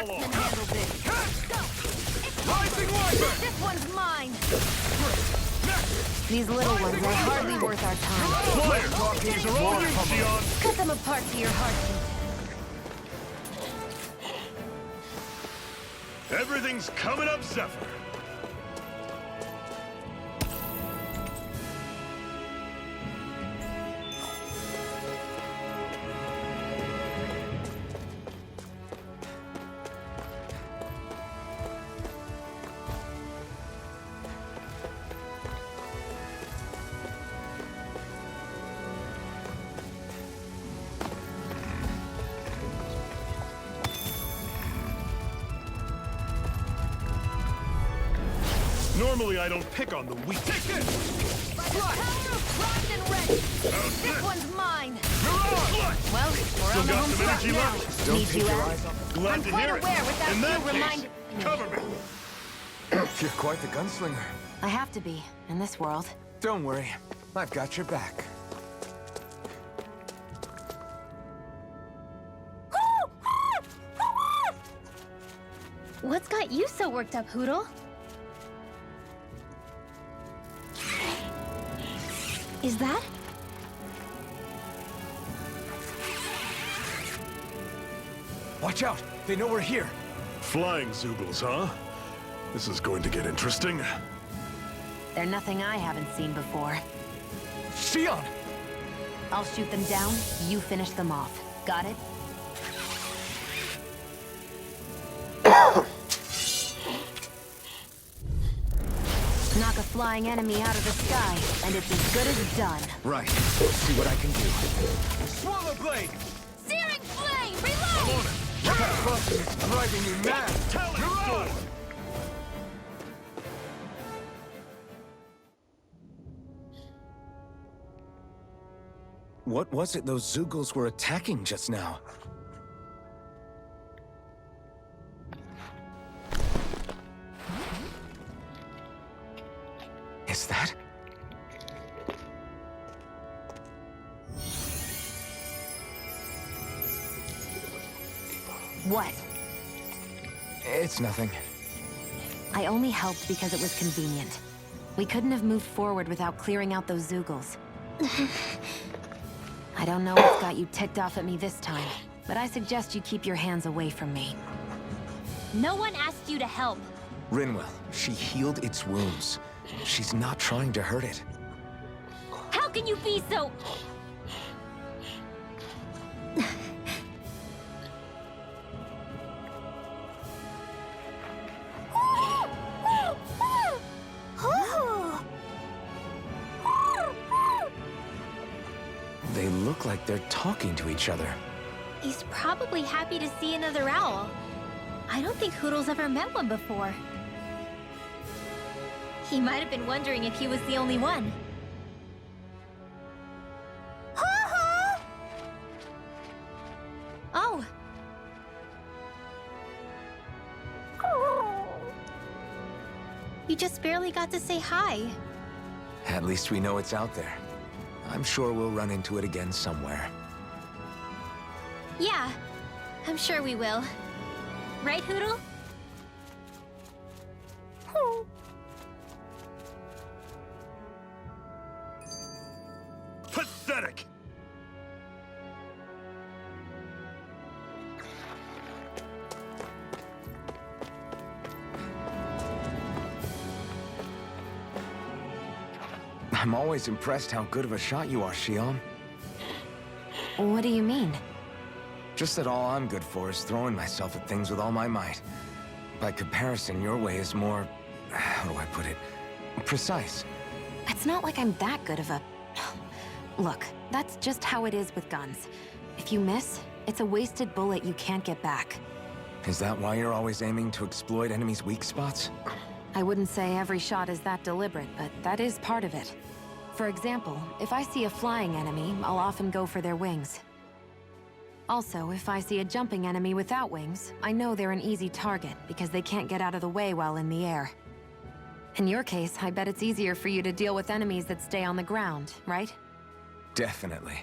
marksman handle this. Go! Rising Wyvern! This one's mine! These little ones are hardly worth our time. Player talkies are all you, Xion! Cut them apart to your heartbeat. Everything's coming up, Zephyr! Normally, I don't pick on the weak. Take this! By the power of primed and ready! This one's mine! Well, we're Still on the got home some front energy now. left. Need you out? Glad I'm to quite hear aware it. without In you that case, reminding me. cover me. You're quite the gunslinger. I have to be, in this world. Don't worry, I've got your back. What's got you so worked up, Hootle? Is that? Watch out! They know we're here! Flying Zoogles, huh? This is going to get interesting. They're nothing I haven't seen before. Xion! I'll shoot them down, you finish them off. Got it? Knock a flying enemy out of the sky, and it's as good as done. Right. See what I can do. Swallow Blade! Searing flame, I'm reload! on it. That crossing is driving me mad! Telling storm! What was it those Zoogles were attacking just now? Is that? What? It's nothing. I only helped because it was convenient. We couldn't have moved forward without clearing out those Zoogles. I don't know what's got you ticked off at me this time, but I suggest you keep your hands away from me. No one asked you to help. Rinwell, she healed its wounds. She's not trying to hurt it. How can you be so... They look like they're talking to each other. He's probably happy to see another owl. I don't think Hootle's ever met one before. He might have been wondering if he was the only one. Oh. You just barely got to say hi. At least we know it's out there. I'm sure we'll run into it again somewhere. Yeah, I'm sure we will. Right, Hootle? Pathetic! I'm always impressed how good of a shot you are, Xion. What do you mean? Just that all I'm good for is throwing myself at things with all my might. By comparison, your way is more... how do I put it? Precise. It's not like I'm that good of a... Look, that's just how it is with guns. If you miss, it's a wasted bullet you can't get back. Is that why you're always aiming to exploit enemies' weak spots? I wouldn't say every shot is that deliberate, but that is part of it. For example, if I see a flying enemy, I'll often go for their wings. Also, if I see a jumping enemy without wings, I know they're an easy target because they can't get out of the way while in the air. In your case, I bet it's easier for you to deal with enemies that stay on the ground, right? Definitely.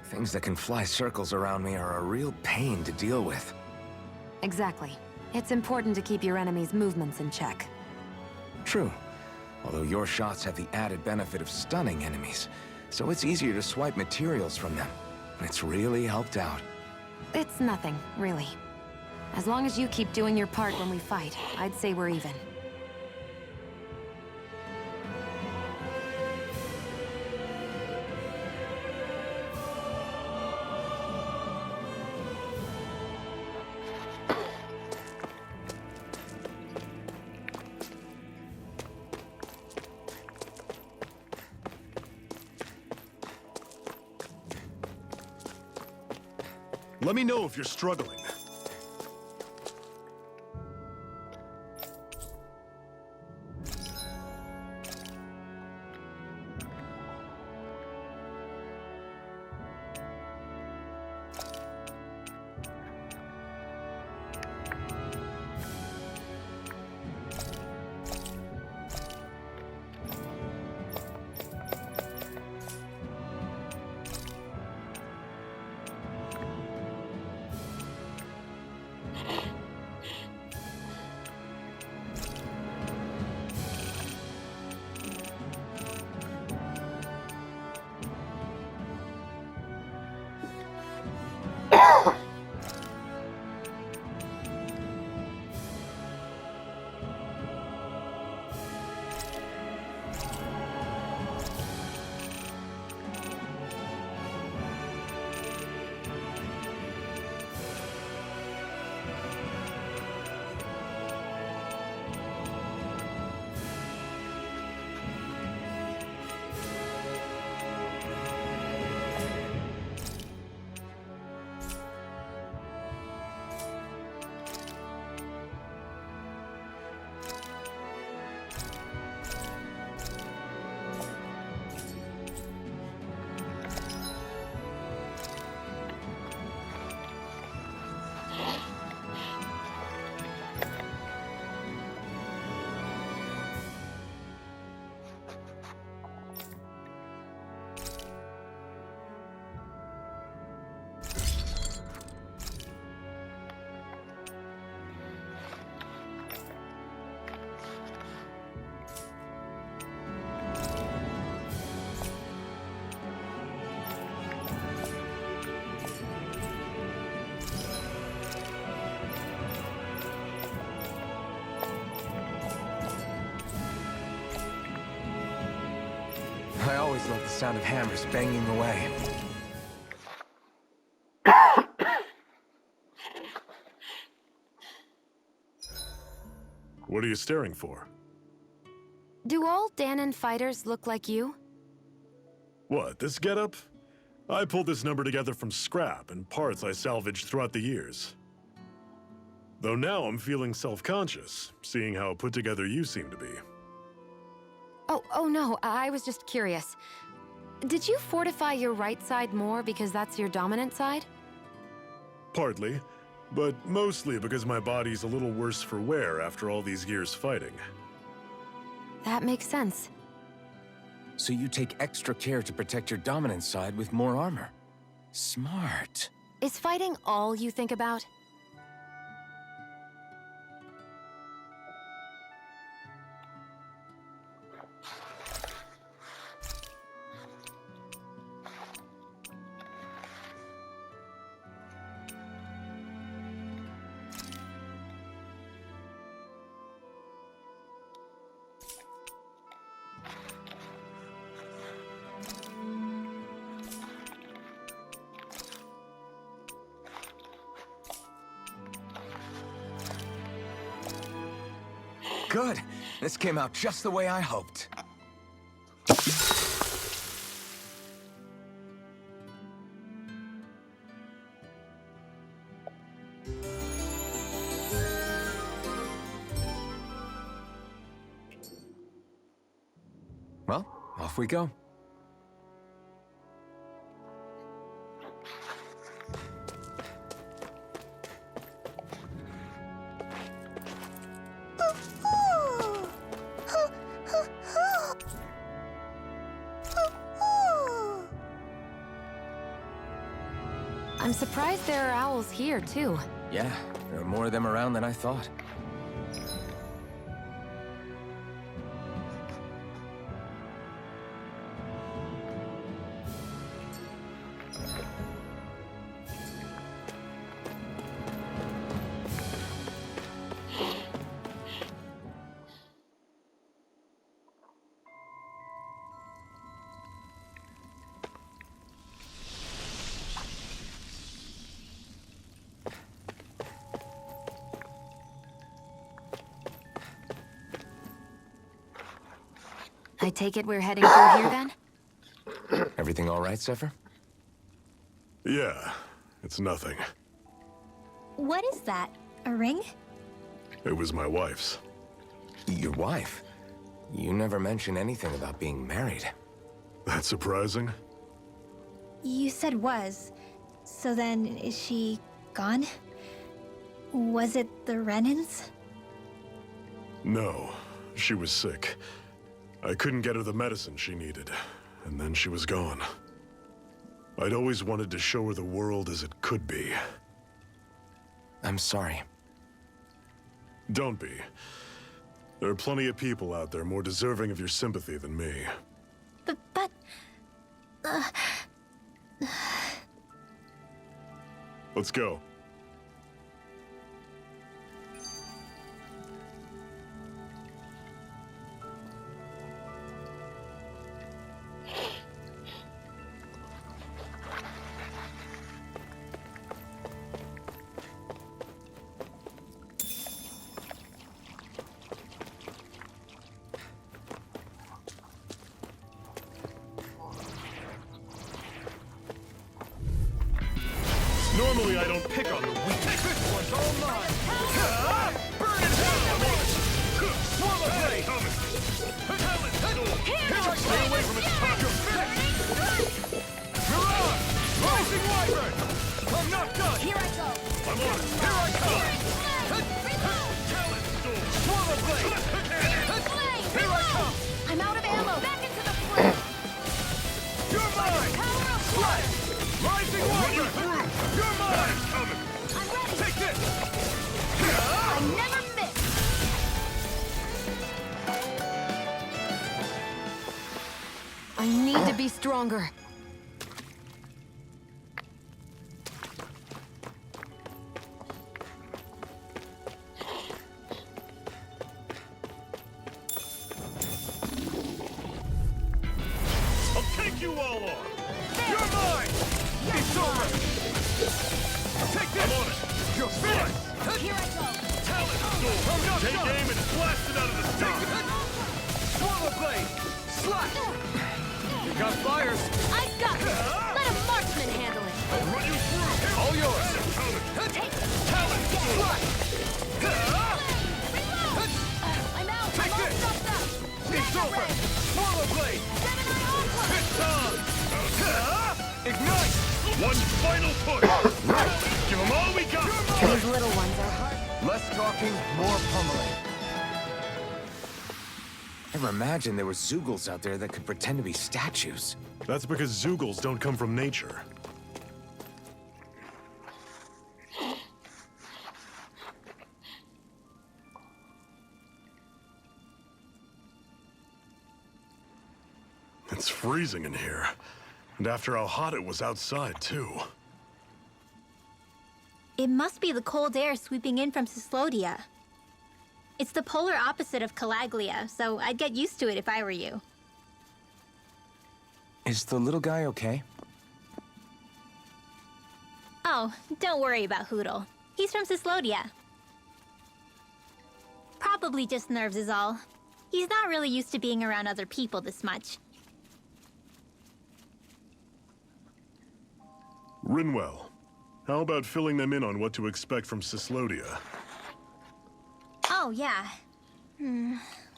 Things that can fly circles around me are a real pain to deal with. Exactly. It's important to keep your enemy's movements in check. True. Although your shots have the added benefit of stunning enemies, so it's easier to swipe materials from them. It's really helped out. It's nothing, really. As long as you keep doing your part when we fight, I'd say we're even. Let me know if you're struggling. I always love the sound of hammers banging away. What are you staring for? Do all Danon fighters look like you? What, this getup? I pulled this number together from scrap and parts I salvaged throughout the years. Though now I'm feeling self-conscious, seeing how put together you seem to be. Oh no, I was just curious. Did you fortify your right side more because that's your dominant side? Partly, but mostly because my body's a little worse for wear after all these years fighting. That makes sense. So you take extra care to protect your dominant side with more armor. Smart. Is fighting all you think about? Good. This came out just the way I hoped. Well, off we go. I'm surprised there are owls here, too. Yeah, there are more of them around than I thought. I take it we're heading through here then? Everything all right, Zephyr? Yeah, it's nothing. What is that? A ring? It was my wife's. Your wife? You never mentioned anything about being married. That's surprising? You said was. So then, is she gone? Was it the Renans? No, she was sick. I couldn't get her the medicine she needed, and then she was gone. I'd always wanted to show her the world as it could be. I'm sorry. Don't be. There are plenty of people out there more deserving of your sympathy than me. But... Let's go. Normally I don't pick on the weak. This one's all mine. Burn it down! Swallow blade! Here I stay away from its pocket. Mirage! Rising Wyvern! I'm not done! Here I go! I'm on it! Here I come! Talent Storm! Swallow blade! Here I come! I'm out of ammo! Back into the fray! You're mine! Power of Slide! Rising Wyvern! You're mine! Coming! I'm ready! Take this! I never miss! I need to be stronger. I'll take you all on! You're mine! It's over! Take this! I'm on it! You're finished! Here I go! Talent Storm! Take aim and blast it out of the sky! Swallow blade! Slash! You got fires! I got it! Let a marksman handle it! I'll run you through! All yours! Talent Storm! I'm out! Take I'm all this! stuffed up! It's over! Swallow blade! Gemini Aqua! It's on! Ignite! One final push! Give them all we got! These little ones are hard. Less talking, more pummeling. Never imagined there were Zeugles out there that could pretend to be statues. That's because Zeugles don't come from nature. It's freezing in here. And after how hot it was outside, too. It must be the cold air sweeping in from Cyslodia. It's the polar opposite of Calaglia, so I'd get used to it if I were you. Is the little guy okay? Oh, don't worry about Hootle. He's from Cyslodia. Probably just nerves is all. He's not really used to being around other people this much. Rinwell, how about filling them in on what to expect from Cyslodia? Oh, yeah.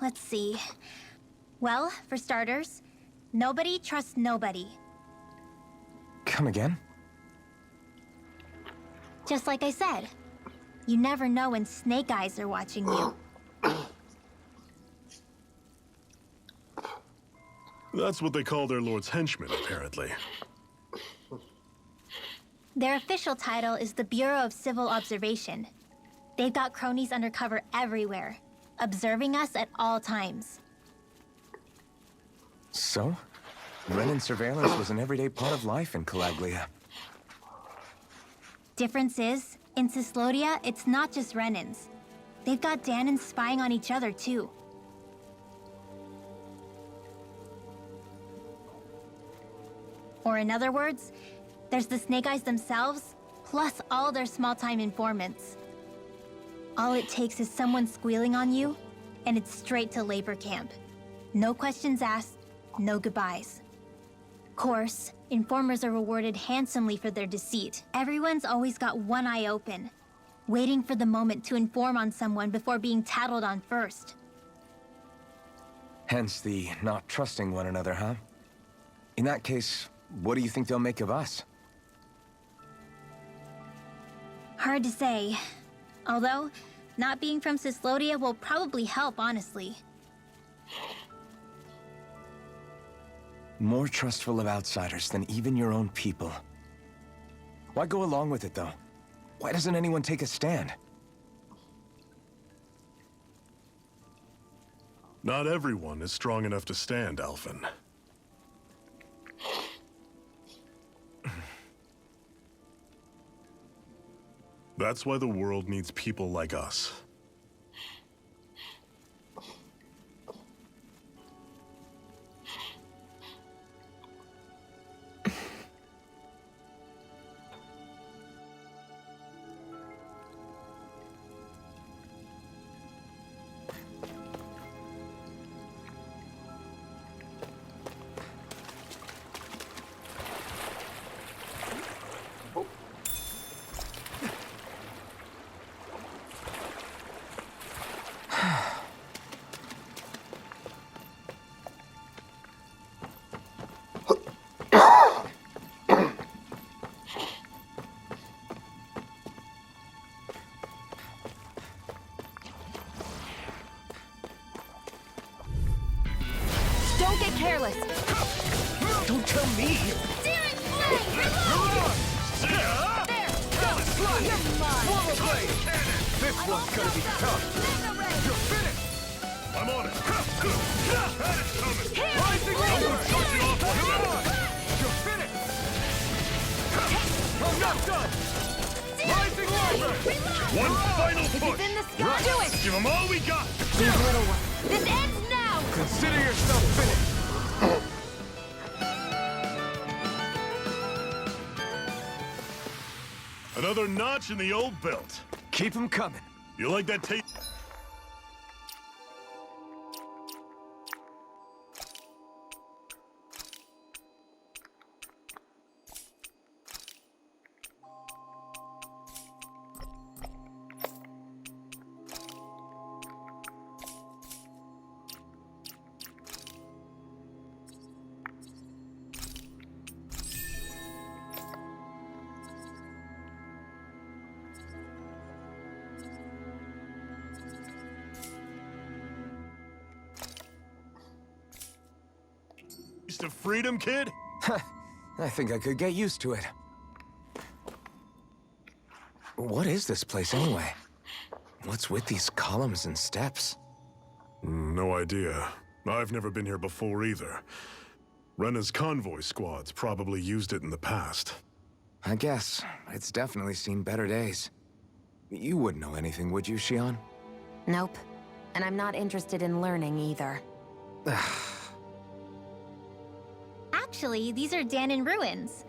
Let's see. Well, for starters, nobody trusts nobody. Come again? Just like I said. You never know when Snake Eyes are watching you. That's what they call their lord's henchmen, apparently. Their official title is the Bureau of Civil Observation. They've got cronies undercover everywhere, observing us at all times. So? Renan surveillance was an everyday part of life in Calaglia. Difference is, in Cyslodia, it's not just Renans. They've got Danans spying on each other, too. Or in other words, there's the Snake Eyes themselves, plus all their small-time informants. All it takes is someone squealing on you, and it's straight to labor camp. No questions asked, no goodbyes. Course, informers are rewarded handsomely for their deceit. Everyone's always got one eye open, waiting for the moment to inform on someone before being tattled on first. Hence the not trusting one another, huh? In that case, what do you think they'll make of us? Hard to say. Although, not being from Cyslodia will probably help, honestly. More trustful of outsiders than even your own people. Why go along with it, though? Why doesn't anyone take a stand? Not everyone is strong enough to stand, Alphen. That's why the world needs people like us. Don't get careless. Don't tell me! Searing flame! Reload! There! Go! You're mine! This one's gonna be tough! You're finished! I'm on it! That is coming! Rising Someone charging off like that! You're finished! I'm not done! Rising Lava! One final push! It's in the sky! Do it! Give them all we got! These little ones. This ends now! Consider yourself finished! Another notch in the old belt. Keep them coming. You like that taste? Of freedom, kid? I think I could get used to it. What is this place anyway? What's with these columns and steps? No idea. I've never been here before either. Rena's convoy squads probably used it in the past. I guess. It's definitely seen better days. You wouldn't know anything, would you, Shion? Nope. And I'm not interested in learning either. Actually, these are Danan ruins.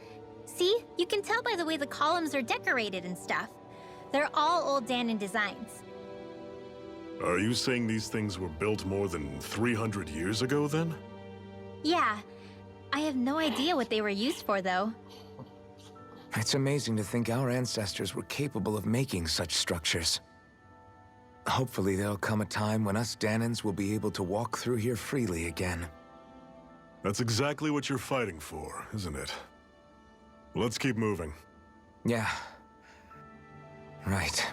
See? You can tell by the way the columns are decorated and stuff. They're all old Danan designs. Are you saying these things were built more than 300 years ago, then? Yeah. I have no idea what they were used for, though. It's amazing to think our ancestors were capable of making such structures. Hopefully there'll come a time when us Danans will be able to walk through here freely again. That's exactly what you're fighting for, isn't it? Let's keep moving. Yeah. Right.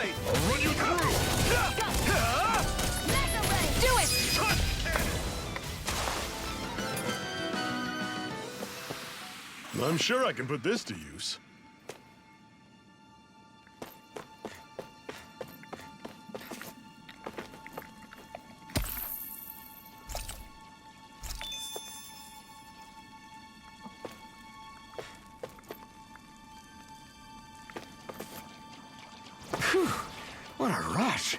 blade! I'll run you through! Do it! I'm sure I can put this to use. Phew, what a rush.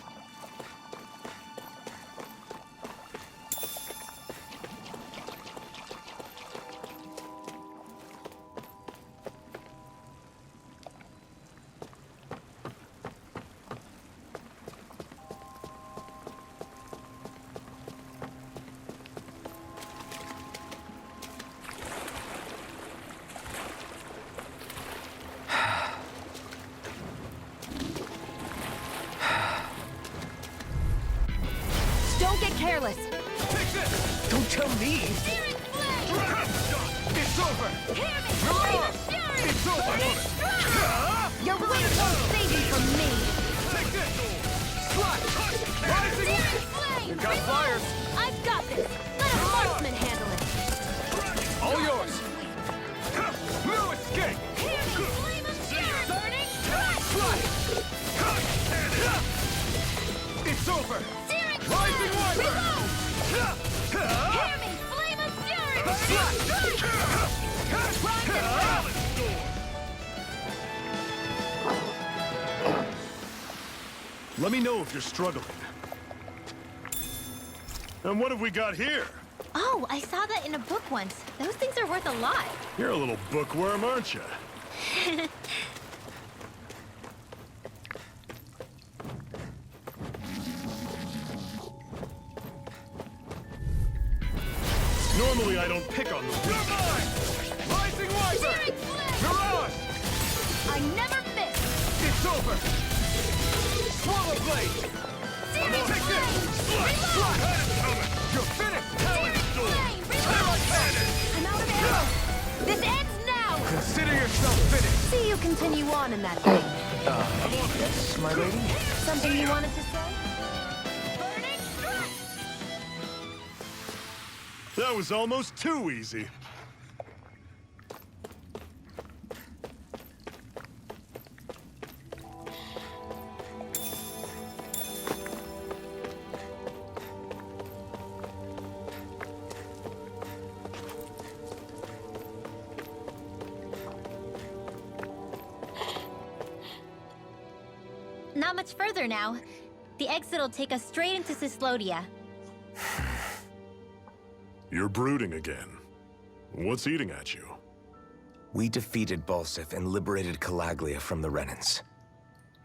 Don't get careless. Take this! Don't tell me! It's over! It's over! Your wings won't save you from me. Take this! Slash! Rising! You've got fires! I've got this. Let a marksman handle it. All yours! No escape! It's over! Rising Wiper! Hear me, flame of fury! Let me know if you're struggling. And what have we got here? Oh, I saw that in a book once. Those things are worth a lot. You're a little bookworm, aren't you? Normally, I don't pick on the weak. You're mine! Rising Wiper! Mirage! I never miss. It's over! Swallow blade! Take this! Slash! You're finished! I'm out of arrows. This ends now. Consider yourself finished! See you continue on in that vein. Yes, my lady? Something you wanted to say? That was almost too easy. Not much further now. The exit'll take us straight into Cyslodia. You're brooding again. What's eating at you? We defeated Balsif and liberated Calaglia from the Renans.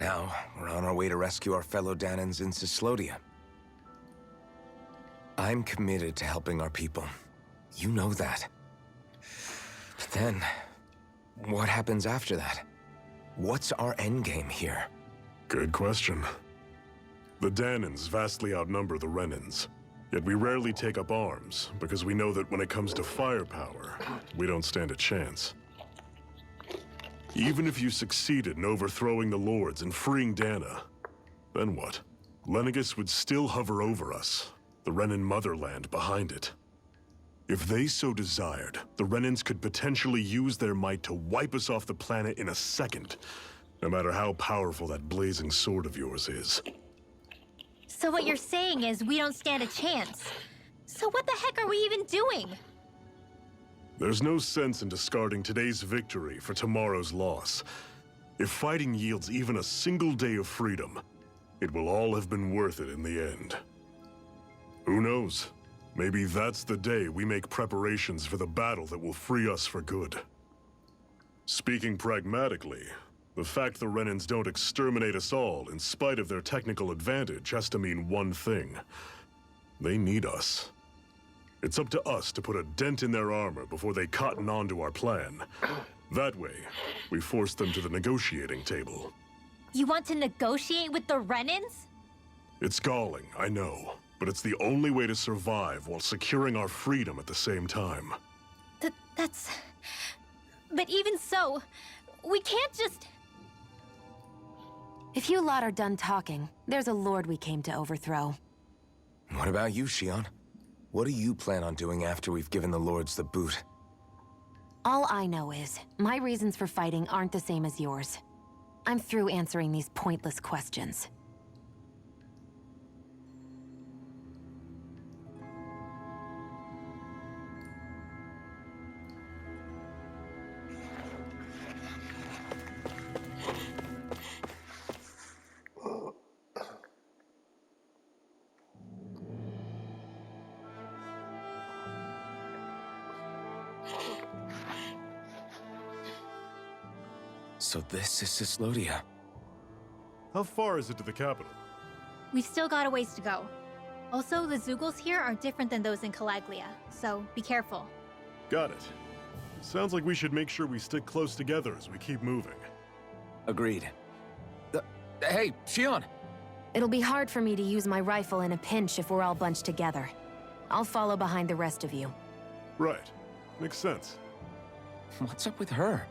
Now, we're on our way to rescue our fellow Danans in Cyslodia. I'm committed to helping our people. You know that. But then, what happens after that? What's our endgame here? Good question. The Danans vastly outnumber the Renans. Yet we rarely take up arms, because we know that when it comes to firepower, we don't stand a chance. Even if you succeeded in overthrowing the Lords and freeing Dana, then what? Lenegis would still hover over us, the Renan motherland behind it. If they so desired, the Renans could potentially use their might to wipe us off the planet in a second, no matter how powerful that blazing sword of yours is. So what you're saying is we don't stand a chance. So what the heck are we even doing? There's no sense in discarding today's victory for tomorrow's loss. If fighting yields even a single day of freedom, it will all have been worth it in the end. Who knows? Maybe that's the day we make preparations for the battle that will free us for good. Speaking pragmatically, the fact the Renans don't exterminate us all in spite of their technical advantage has to mean one thing. They need us. It's up to us to put a dent in their armor before they cotton on to our plan. That way, we force them to the negotiating table. You want to negotiate with the Renans? It's galling, I know, but it's the only way to survive while securing our freedom at the same time. That's... But even so, we can't just... If you lot are done talking, there's a lord we came to overthrow. What about you, Shion? What do you plan on doing after we've given the lords the boot? All I know is, my reasons for fighting aren't the same as yours. I'm through answering these pointless questions. So this is Cyslodia. How far is it to the capital? We've still got a ways to go. Also, the Zeugles here are different than those in Calaglia, so be careful. Got it. Sounds like we should make sure we stick close together as we keep moving. Agreed. Hey, Shion! It'll be hard for me to use my rifle in a pinch if we're all bunched together. I'll follow behind the rest of you. Right. Makes sense. What's up with her?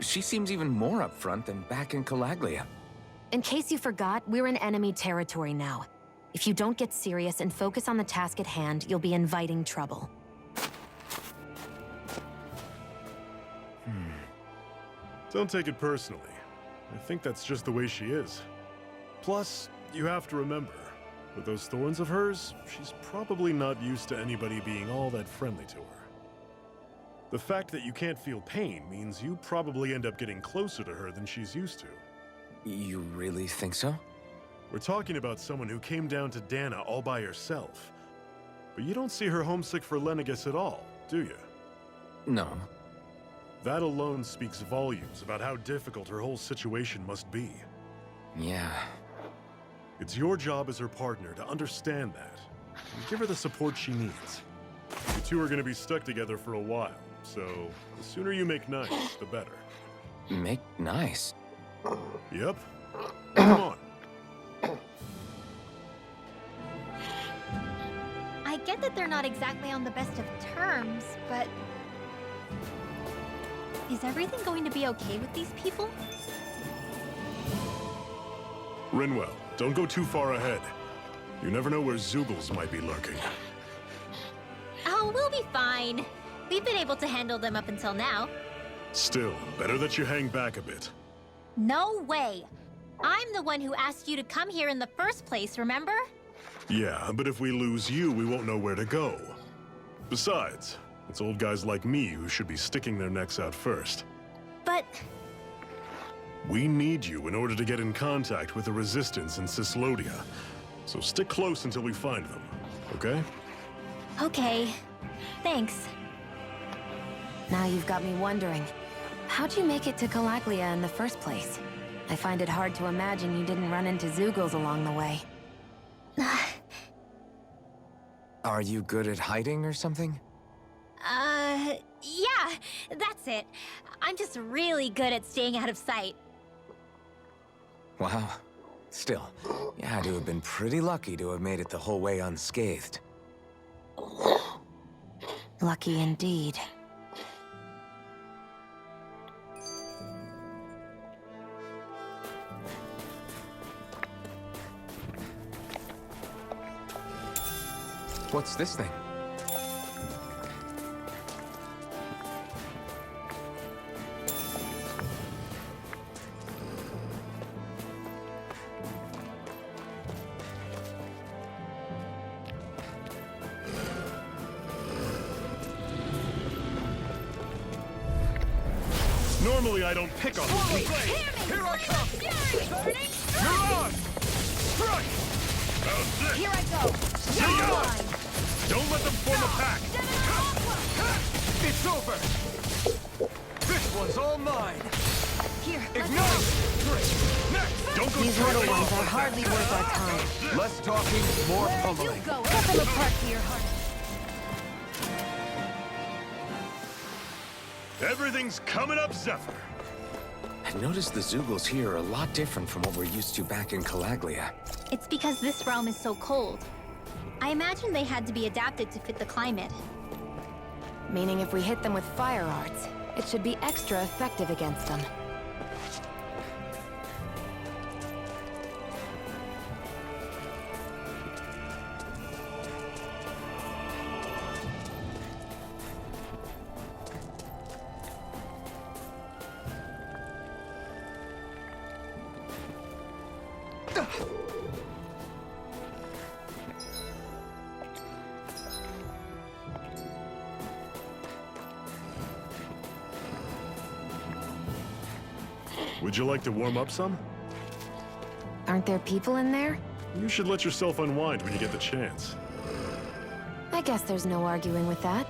She seems even more upfront than back in Calaglia. In case you forgot, we're in enemy territory now. If you don't get serious and focus on the task at hand, you'll be inviting trouble. Don't take it personally. I think that's just the way she is. Plus, you have to remember, with those thorns of hers, she's probably not used to anybody being all that friendly to her. The fact that you can't feel pain means you probably end up getting closer to her than she's used to. You really think so? We're talking about someone who came down to Dana all by herself. But you don't see her homesick for Lenegis at all, do you? No. That alone speaks volumes about how difficult her whole situation must be. Yeah. It's your job as her partner to understand that, and give her the support she needs. You two are going to be stuck together for a while, so the sooner you make nice, the better. Make nice? Yep. Come on. I get that they're not exactly on the best of terms, but... is everything going to be okay with these people? Rinwell, don't go too far ahead. You never know where Zeugles might be lurking. Oh, we'll be fine. We've been able to handle them up until now. Still, better that you hang back a bit. No way! I'm the one who asked you to come here in the first place, remember? Yeah, but if we lose you, we won't know where to go. Besides, it's old guys like me who should be sticking their necks out first. But... we need you in order to get in contact with the Resistance in Cyslodia. So stick close until we find them, okay? okay. Thanks. Now you've got me wondering, how'd you make it to Calaglia in the first place? I find it hard to imagine you didn't run into Zeugles along the way. Are you good at hiding or something? Yeah, that's it. I'm just really good at staying out of sight. Wow. Still, you had to have been pretty lucky to have made it the whole way unscathed. Lucky indeed. What's this thing? Normally I don't pick on these things. Here I come! You're on! Strike! How's this? Here I go! See ya! Don't let them form a pack! It's over! This one's all mine! Here, Ignite! Next! Don't go these straight little off ones are like hardly that. worth our time. Less talking, more pummeling. Go, rip them apart to your heart. Everything's coming up, Zephyr. I noticed the Zeugles here are a lot different from what we're used to back in Calaglia. It's because this realm is so cold. I imagine they had to be adapted to fit the climate. Meaning if we hit them with fire arts, it should be extra effective against them. Would you like to warm up some? Aren't there people in there? You should let yourself unwind when you get the chance. I guess there's no arguing with that.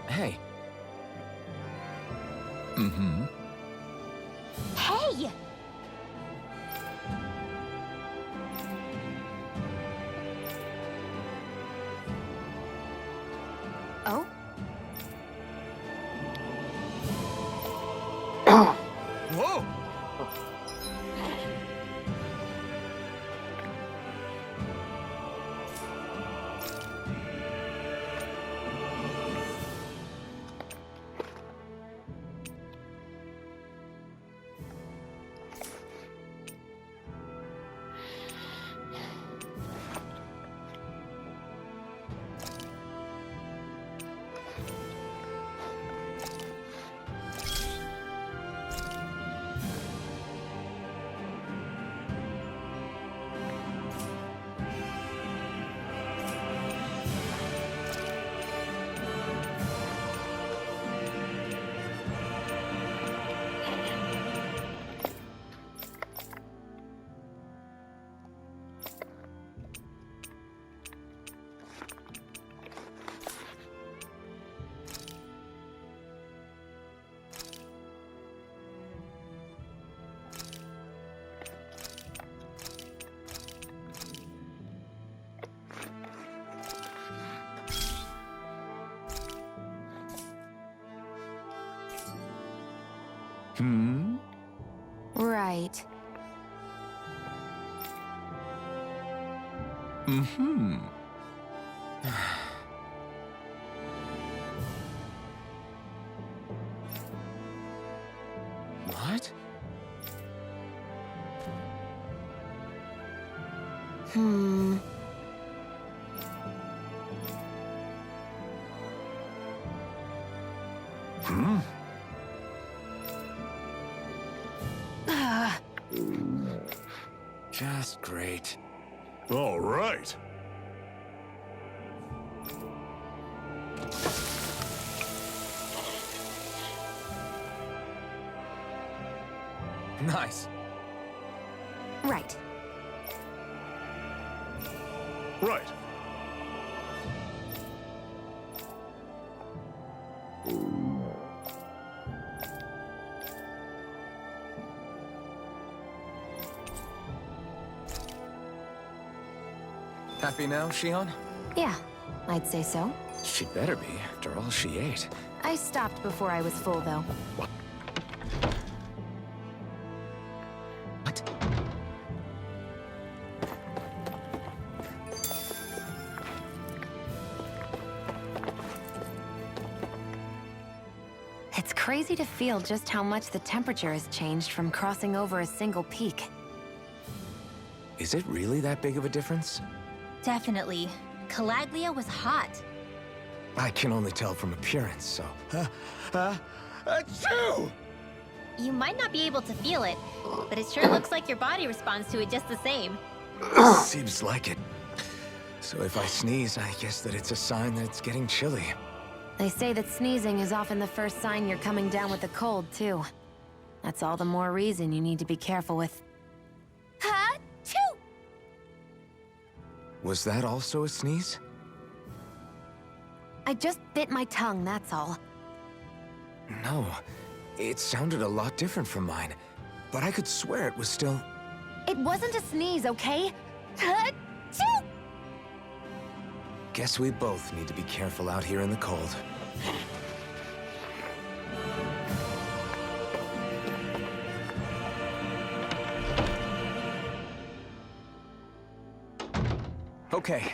Hey. Mm-hmm. Hey! Oh? Whoa! Hmm? Right. Mm-hmm. What? Hmm. Hmm? Just great. All right. Nice. Right. Right. Happy now, Shion? Yeah, I'd say so. She'd better be, after all she ate. I stopped before I was full, though. What? It's crazy to feel just how much the temperature has changed from crossing over a single peak. Is it really that big of a difference? Definitely. Calaglia was hot. I can only tell from appearance, so... Achoo! You might not be able to feel it, but it sure looks like your body responds to it just the same. Seems like it. So if I sneeze, I guess that it's a sign that it's getting chilly. They say that sneezing is often the first sign you're coming down with a cold, too. That's all the more reason you need to be careful with... Ha-choo! Was that also a sneeze? I just bit my tongue, that's all. No. It sounded a lot different from mine. But I could swear it was still... It wasn't a sneeze, okay? Ha-choo! Guess we both need to be careful out here in the cold. Okay.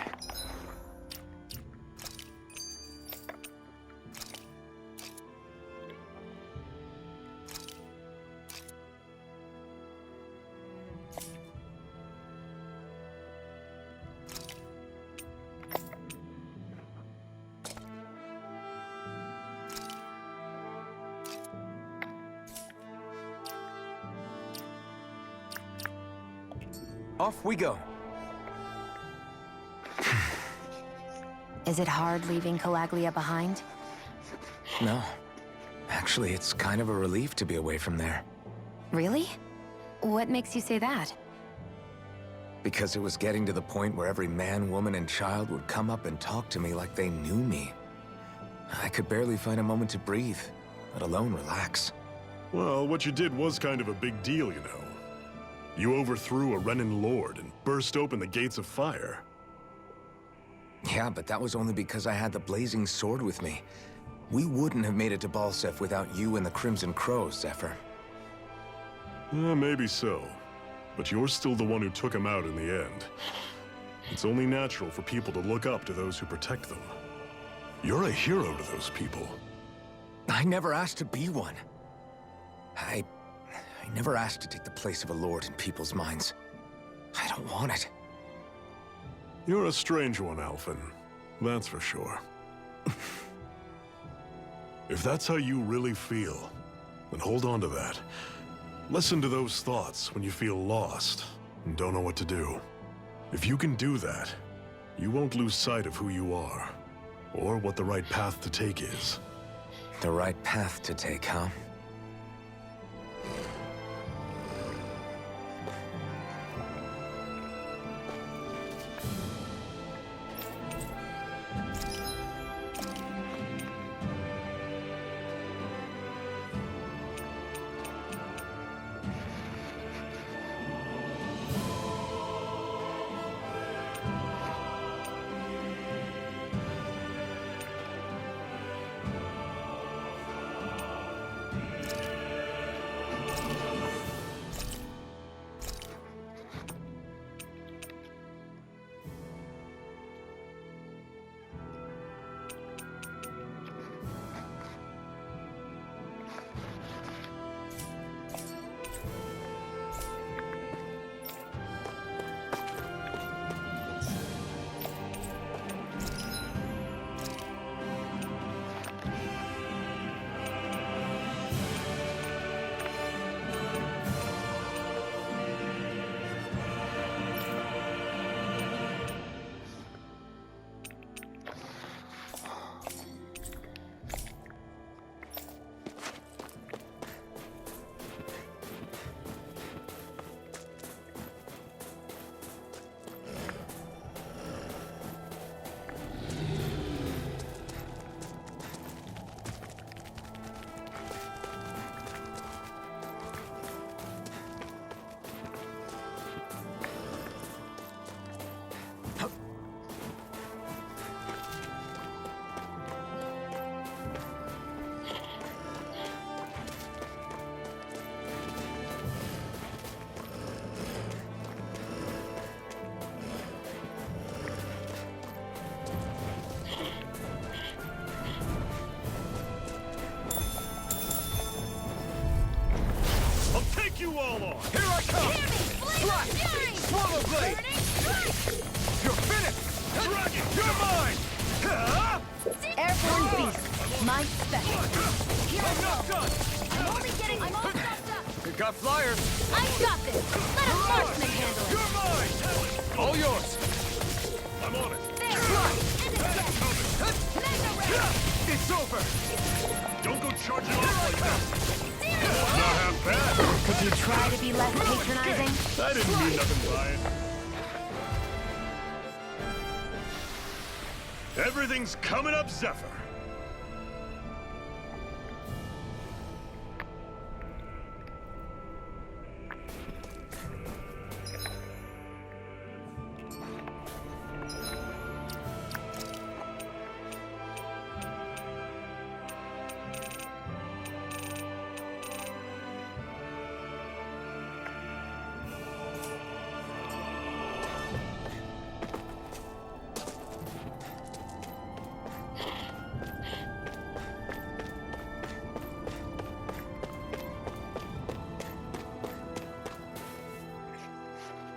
off we go. Is it hard leaving Calaglia behind? No. Actually, it's kind of a relief to be away from there. Really? What makes you say that? Because it was getting to the point where every man, woman, and child would come up and talk to me like they knew me. I could barely find a moment to breathe, let alone relax. Well, what you did was kind of a big deal, you know. You overthrew a Renan lord and burst open the gates of fire. Yeah, but that was only because I had the blazing sword with me. We wouldn't have made it to Balsef without you and the Crimson Crows, Zephyr. Maybe so. But you're still the one who took him out in the end. It's only natural for people to look up to those who protect them. You're a hero to those people. I never asked to be one. I never asked to take the place of a lord in people's minds. I don't want it. You're a strange one, Alphen. That's for sure. If that's how you really feel, then hold on to that. Listen to those thoughts when you feel lost and don't know what to do. If you can do that, you won't lose sight of who you are, or what the right path to take is. The right path to take, huh? You all on! Here I come! Slash! Swallow blade! You're finished! Dragon! You're mine! Airborne beast, my special. Here I I'm go. not done! I'm all stopped up. We've got flyers! I got this. Let a marksman handle it. You're mine! All yours! I'm on it! There. And it's dead. Mega ray. It's over! Don't go charging off like that! Not half bad! Could you try to be less patronizing? I didn't mean nothing by it. Everything's coming up, Zephyr.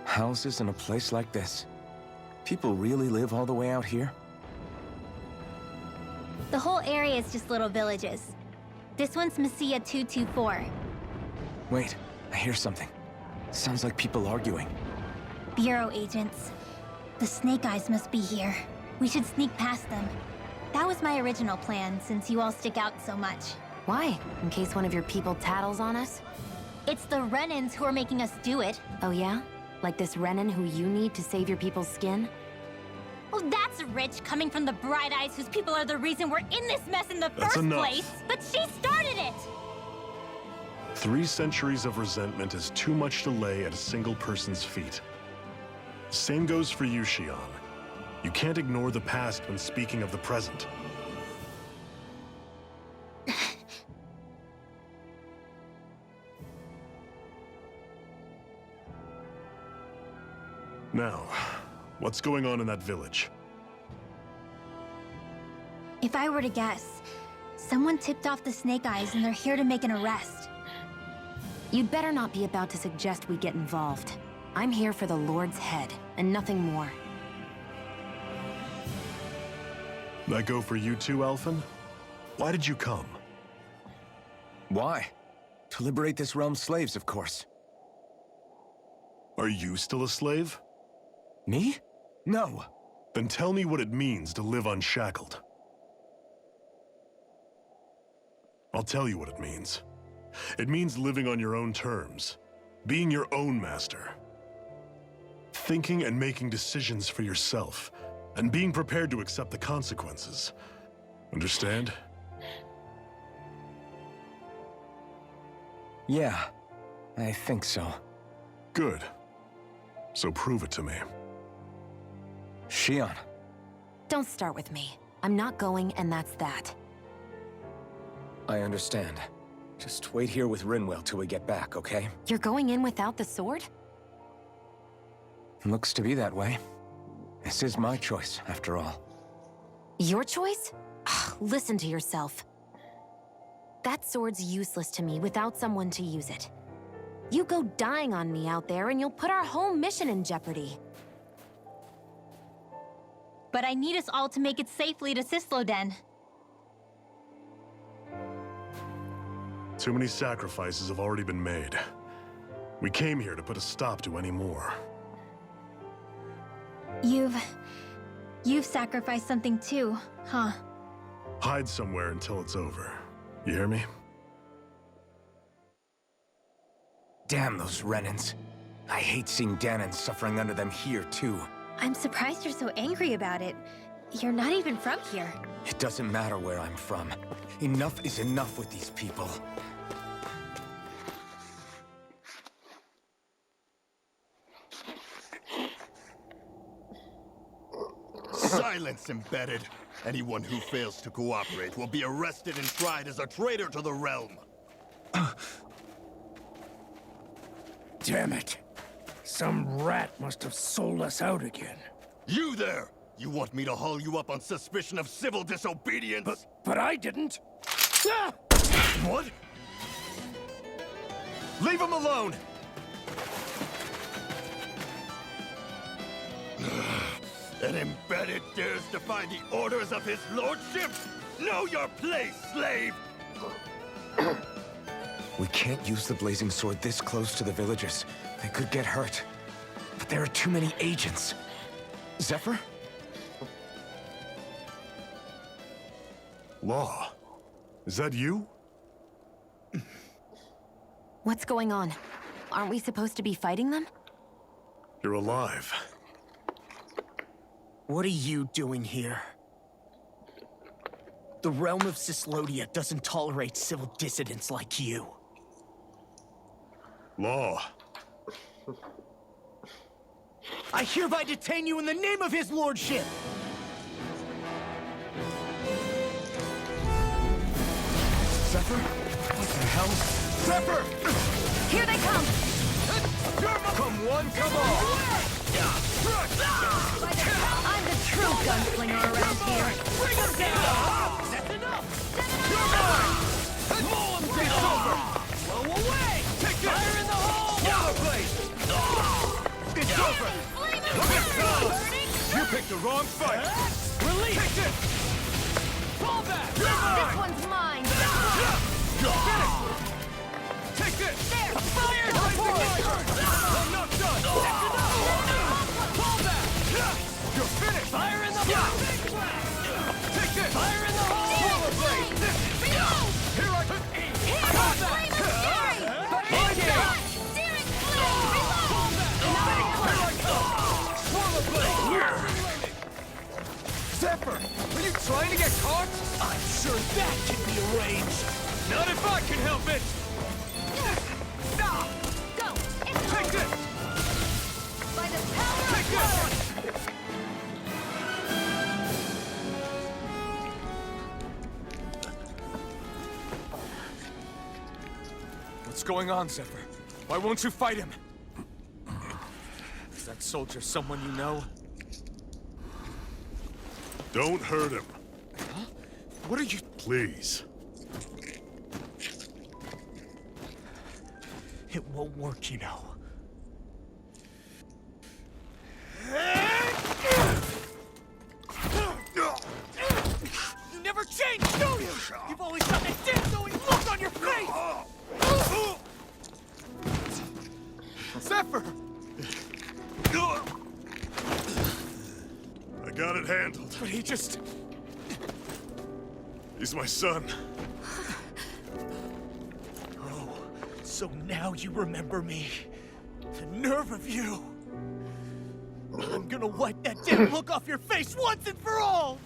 Houses in a place like this. People really live all the way out here? The whole area is just little villages. This one's Messia 224. Wait, I hear something. Sounds like people arguing. Bureau agents. The Snake Eyes must be here. We should sneak past them. That was my original plan, since you all stick out so much. Why? In case one of your people tattles on us? It's the Renans who are making us do it. Oh yeah? Like this Renan who you need to save your people's skin? Well, that's rich coming from the Bright Eyes whose people are the reason we're in this mess in the That's first enough. place. But she started it! 3 centuries of resentment is too much to lay at a single person's feet. Same goes for you, Xion. You can't ignore the past when speaking of the present. Now, what's going on in that village? If I were to guess, someone tipped off the Snake Eyes and they're here to make an arrest. You'd better not be about to suggest we get involved. I'm here for the Lord's head, and nothing more. That go for you too, Alphen? Why did you come? Why? To liberate this realm's slaves, of course. Are you still a slave? Me? No. Then tell me what it means to live unshackled. I'll tell you what it means. It means living on your own terms, being your own master. Thinking and making decisions for yourself, and being prepared to accept the consequences. Understand? Yeah, I think so. Good. So prove it to me. Xion. Don't start with me. I'm not going, and that's that. I understand. Just wait here with Rinwell till we get back, okay? You're going in without the sword? Looks to be that way. This is my choice, after all. Your choice? Listen to yourself. That sword's useless to me without someone to use it. You go dying on me out there and you'll put our whole mission in jeopardy. But I need us all to make it safely to Sisloden. Too many sacrifices have already been made. We came here to put a stop to any more. You've sacrificed something too, huh? Hide somewhere until it's over. You hear me? Damn those Renans. I hate seeing Danon suffering under them here, too. I'm surprised you're so angry about it. You're not even from here. It doesn't matter where I'm from. Enough is enough with these people. Silence, embedded. Anyone who fails to cooperate will be arrested and tried as a traitor to the realm. Damn it. Some rat must have sold us out again. You there! You want me to haul you up on suspicion of civil disobedience? But I didn't. Ah! What? Leave him alone! An embedded dares defy the orders of his lordship? Know your place, slave! We can't use the blazing sword this close to the villagers. They could get hurt. But there are too many agents. Zephyr? Law. Is that you? What's going on? Aren't we supposed to be fighting them? You're alive. What are you doing here? The realm of Sislodia doesn't tolerate civil dissidents like you. Law. I hereby detain you in the name of his lordship! Zephyr? What the hell? Zephyr! Here they come! Come one, come all! I'm the true gunslinger around here. Bring him down! That's enough! You're mine! Maul him down! Blow away! Take this! Fire in the hole! Yellow blade! It's over! Look at those! You picked the wrong fight! Release! Take this! Fall back! You're This mine! one's mine! Take this! There! Fire! I'm not done! That's enough! Zephyr! Are you trying to get caught? I'm sure that can be arranged. Not if I can help it! Go! It's Take this! by the power Take this! What's going on, Zephyr? Why won't you fight him? Is that soldier someone you know? Don't hurt him, Huh? What are you... please. It won't work, you know. You never change, do you? You've always got that damn-knowing look on your face! Zephyr! I got it handled. But he just... He's my son. Oh, so now you remember me. The nerve of you! I'm gonna wipe that damn look off your face once and for all!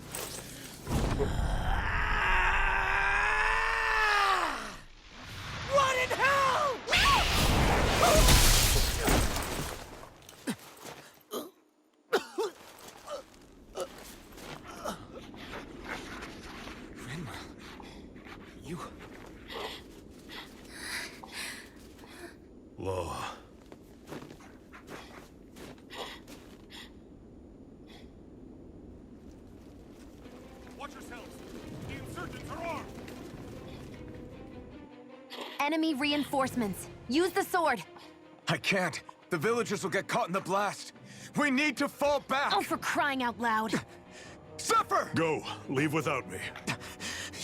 Run in hell! You... Law. Watch yourselves. The insurgents are armed. enemy reinforcements. Use the sword. I can't. The villagers will get caught in the blast. We need to fall back! Oh, for crying out loud. Zephyr! Go. Leave without me.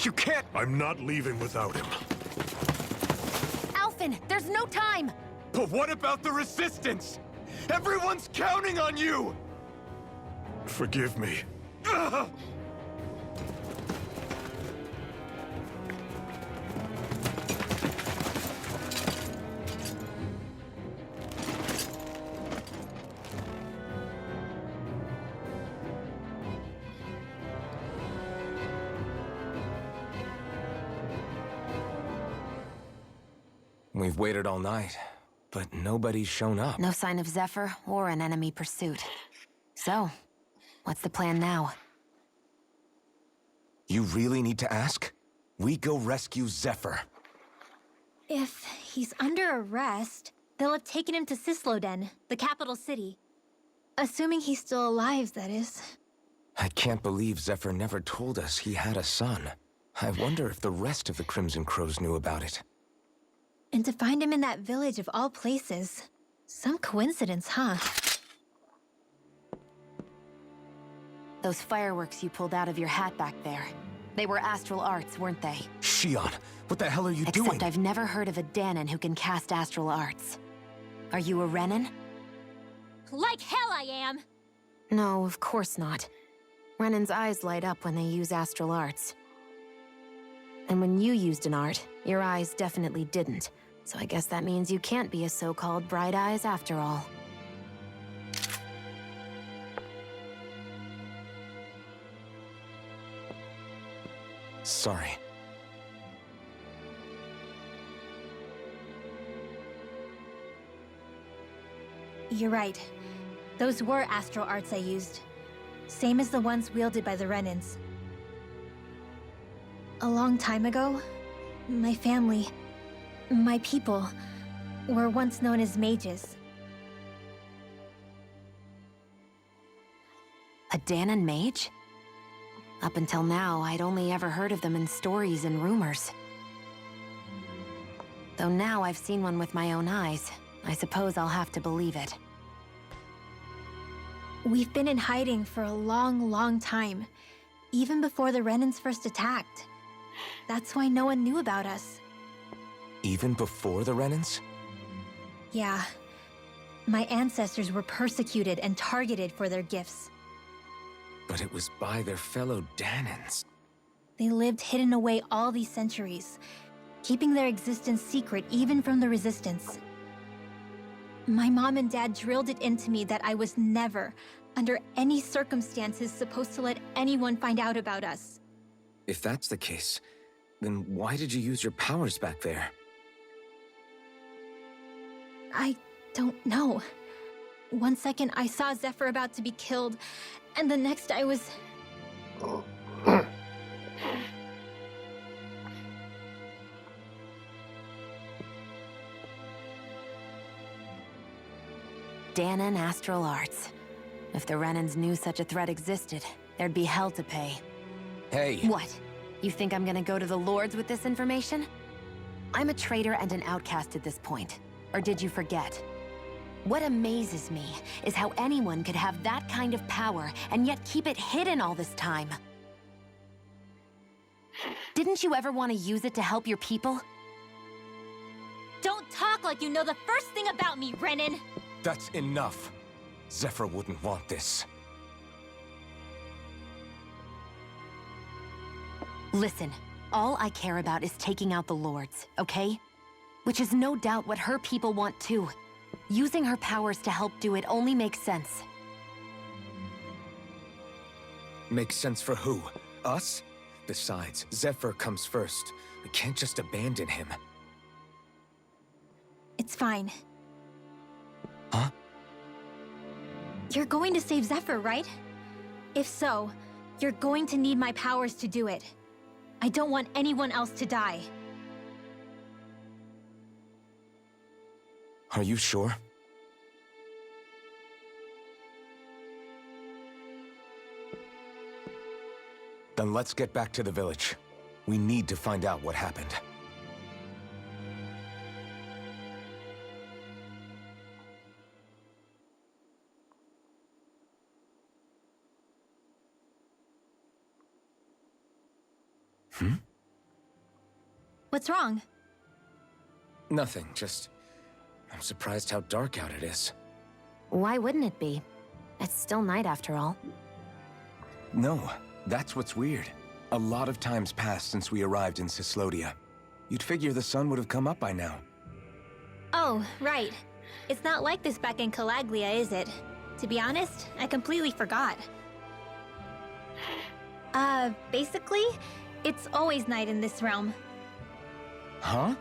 You can't... I'm not leaving without him. Alphen, there's no time. But what about the resistance? Everyone's counting on you! Forgive me. Ugh! We've waited all night, but nobody's shown up. No sign of Zephyr or an enemy pursuit. So, what's the plan now? You really need to ask? We go rescue Zephyr. If he's under arrest, they'll have taken him to Cisloden, the capital city. Assuming he's still alive, that is. I can't believe Zephyr never told us he had a son. I wonder if the rest of the Crimson Crows knew about it. And to find him in that village of all places. Some coincidence, huh? Those fireworks you pulled out of your hat back there. They were astral arts, weren't they? Shion, what the hell are you doing? Except I've never heard of a Danon who can cast astral arts. Are you a Renan? Like hell I am! No, of course not. Renan's eyes light up when they use astral arts. And when you used an art, your eyes definitely didn't. So I guess that means you can't be a so-called bright eyes after all. Sorry. You're right. Those were astral arts I used. Same as the ones wielded by the Renans. A long time ago, my family, my people, were once known as mages. A Danon mage? Up until now, I'd only ever heard of them in stories and rumors. Though now I've seen one with my own eyes, I suppose I'll have to believe it. We've been in hiding for a long, long time, even before the Renans first attacked. That's why no one knew about us. Even before the Renans? Yeah. My ancestors were persecuted and targeted for their gifts. But it was by their fellow Danons. They lived hidden away all these centuries, keeping their existence secret even from the Resistance. My mom and dad drilled it into me that I was never, under any circumstances, supposed to let anyone find out about us. If that's the case, then why did you use your powers back there? I don't know. One second I saw Zephyr about to be killed, and the next I was... Danon Astral Arts. If the Renans knew such a threat existed, there'd be hell to pay. Hey! What? You think I'm gonna go to the Lords with this information? I'm a traitor and an outcast at this point. Or did you forget? What amazes me is how anyone could have that kind of power and yet keep it hidden all this time. Didn't you ever want to use it to help your people? Don't talk like you know the first thing about me, Renan! That's enough. Zephyr wouldn't want this. Listen, all I care about is taking out the Lords, okay? Which is no doubt what her people want too. Using her powers to help do it only makes sense. Makes sense for who? Us? Besides, Zephyr comes first. We can't just abandon him. It's fine. Huh? You're going to save Zephyr, right? If so, you're going to need my powers to do it. I don't want anyone else to die. Are you sure? Then let's get back to the village. We need to find out what happened. What's wrong? Nothing, just... I'm surprised how dark out it is. Why wouldn't it be? It's still night after all. No, that's what's weird. A lot of time's passed since we arrived in Cyslodia. You'd figure the sun would have come up by now. Oh, right. It's not like this back in Calaglia, is it? To be honest, I completely forgot. Basically, it's always night in this realm. Huh?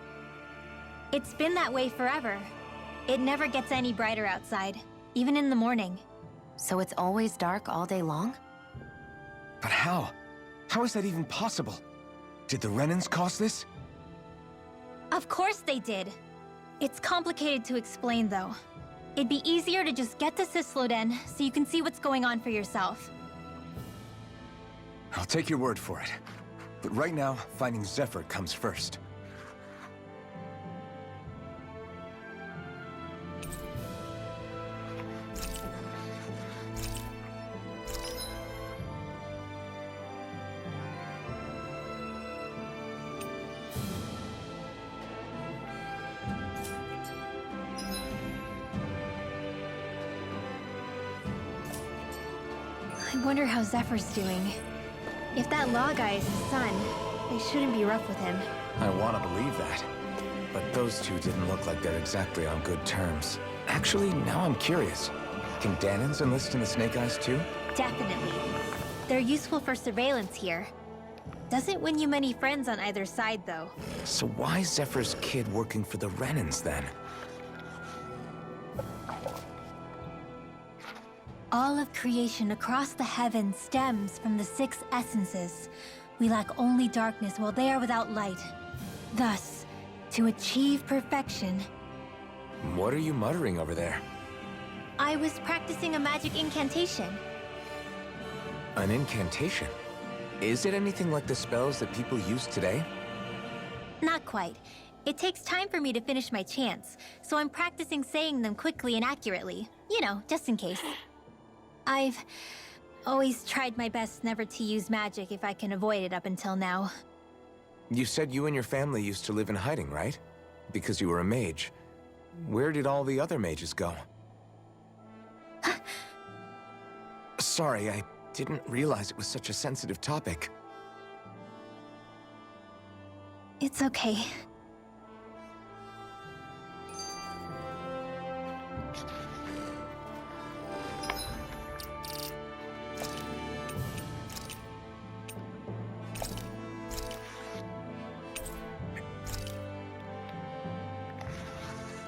It's been that way forever. It never gets any brighter outside, even in the morning. So it's always dark all day long? But how? How is that even possible? Did the Renans cause this? Of course they did. It's complicated to explain, though. It'd be easier to just get to Cysloden so you can see what's going on for yourself. I'll take your word for it. But right now, finding Zephyr comes first. I wonder how Zephyr's doing. If that law guy is his son, they shouldn't be rough with him. I want to believe that. But those two didn't look like they're exactly on good terms. Actually, now I'm curious. Can Danons enlist in the Snake Eyes too? Definitely. They're useful for surveillance here. Doesn't win you many friends on either side, though. So why is Zephyr's kid working for the Renans then? All of creation across the heavens stems from the 6 essences. We lack only darkness while they are without light. Thus, to achieve perfection... What are you muttering over there? I was practicing a magic incantation. An incantation? Is it anything like the spells that people use today? Not quite. It takes time for me to finish my chants, so I'm practicing saying them quickly and accurately. You know, just in case. I've always tried my best never to use magic if I can avoid it up until now. You said you and your family used to live in hiding, right? Because you were a mage. Where did all the other mages go? Sorry, I didn't realize it was such a sensitive topic. It's okay.